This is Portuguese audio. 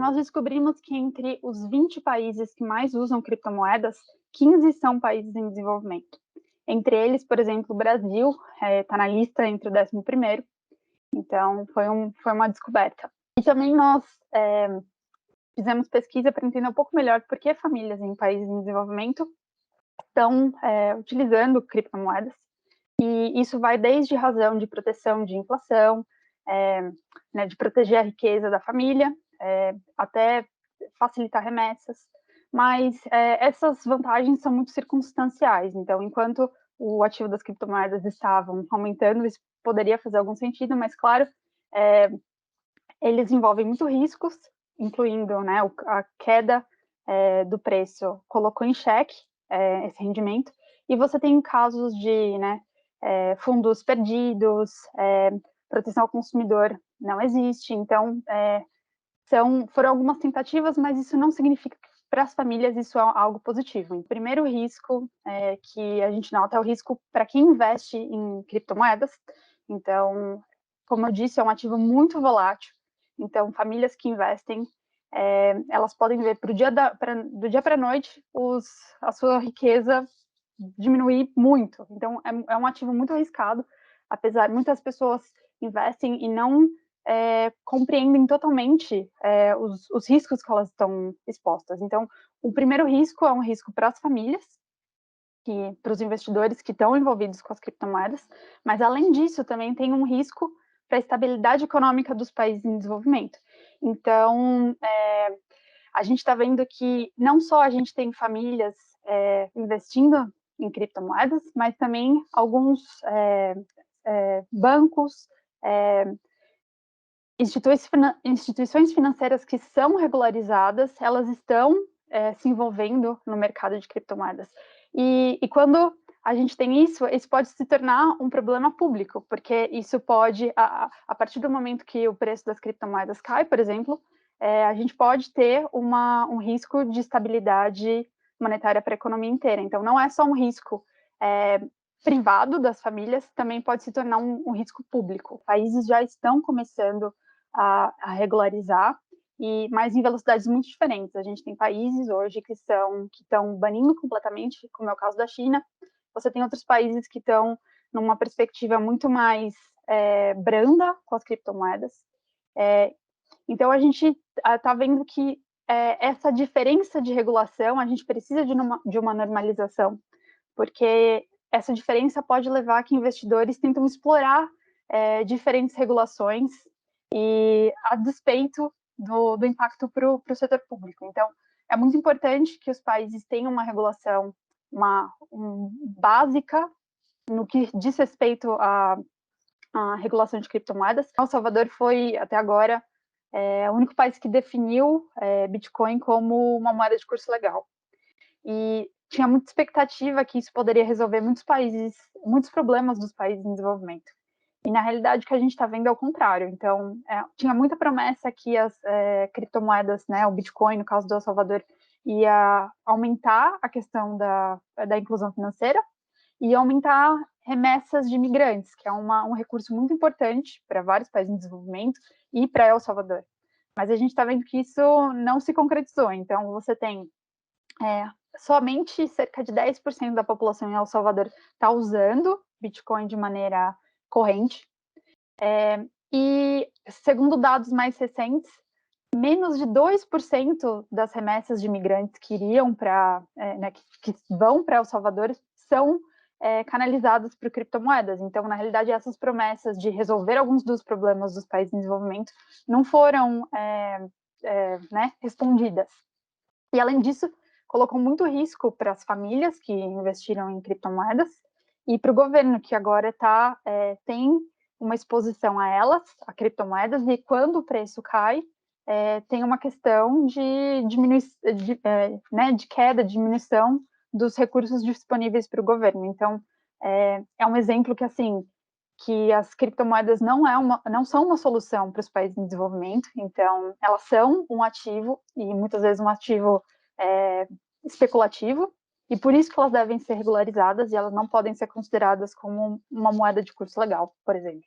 nós descobrimos que entre os 20 países que mais usam criptomoedas, 15 são países em desenvolvimento. Entre eles, por exemplo, o Brasil está na lista entre o 11º, então foi uma descoberta. E também nós fizemos pesquisa para entender um pouco melhor por que famílias em países em desenvolvimento estão utilizando criptomoedas, e isso vai desde razão de proteção de inflação, né, de proteger a riqueza da família, até facilitar remessas, mas essas vantagens são muito circunstanciais. Então, enquanto o ativo das criptomoedas estavam aumentando, isso poderia fazer algum sentido, mas, claro, eles envolvem muito riscos, incluindo, né, a queda do preço colocou em xeque esse rendimento, e você tem casos de, né, fundos perdidos, proteção ao consumidor não existe. Então, foram algumas tentativas, mas isso não significa que para as famílias isso é algo positivo. O primeiro risco que a gente nota é o risco para quem investe em criptomoedas. Então, como eu disse, é um ativo muito volátil. Então, famílias que investem, elas podem ver do dia para a noite a sua riqueza diminuir muito. Então, é um ativo muito arriscado, apesar de muitas pessoas investem e não compreendem totalmente os riscos que elas estão expostas. Então, o primeiro risco é um risco para as famílias, para os investidores que estão envolvidos com as criptomoedas, mas, além disso, também tem um risco para a estabilidade econômica dos países em desenvolvimento. Então, a gente está vendo que não só a gente tem famílias investindo em criptomoedas, mas também alguns bancos, instituições financeiras que são regularizadas, elas estão se envolvendo no mercado de criptomoedas. E quando a gente tem isso pode se tornar um problema público, porque isso pode, a partir do momento que o preço das criptomoedas cai, por exemplo, a gente pode ter um risco de estabilidade monetária para a economia inteira. Então, não é só um risco privado das famílias, também pode se tornar um risco público. Países já estão começando a regularizar, mas em velocidades muito diferentes. A gente tem países hoje que estão banindo completamente, como é o caso da China. Você tem outros países que estão numa perspectiva muito mais branda com as criptomoedas. Então, a gente está vendo que essa diferença de regulação, a gente precisa de uma normalização, porque essa diferença pode levar a que investidores tentam explorar diferentes regulações e a despeito do impacto para o setor público. Então, é muito importante que os países tenham uma regulação básica no que diz respeito à regulação de criptomoedas. El Salvador foi, até agora, o único país que definiu Bitcoin como uma moeda de curso legal. E tinha muita expectativa que isso poderia resolver muitos problemas dos países em desenvolvimento. E, na realidade, o que a gente está vendo é o contrário. Então, tinha muita promessa que as criptomoedas, né, o Bitcoin, no caso do El Salvador, ia aumentar a questão da inclusão financeira e aumentar remessas de imigrantes, que é um recurso muito importante para vários países em desenvolvimento e para El Salvador. Mas a gente está vendo que isso não se concretizou. Então, você tem somente cerca de 10% da população em El Salvador está usando Bitcoin de maneira corrente. E, segundo dados mais recentes, menos de 2% das remessas de imigrantes que vão para El Salvador são canalizadas para criptomoedas. Então, na realidade, essas promessas de resolver alguns dos problemas dos países em desenvolvimento não foram respondidas. E, além disso, colocou muito risco para as famílias que investiram em criptomoedas e para o governo, que agora tem uma exposição a elas, a criptomoedas, e quando o preço cai, tem uma questão de queda, diminuição dos recursos disponíveis para o governo. Então, é um exemplo que as criptomoedas não são uma solução para os países em desenvolvimento. Então, elas são um ativo, e muitas vezes um ativo especulativo, e por isso que elas devem ser regularizadas, e elas não podem ser consideradas como uma moeda de curso legal, por exemplo.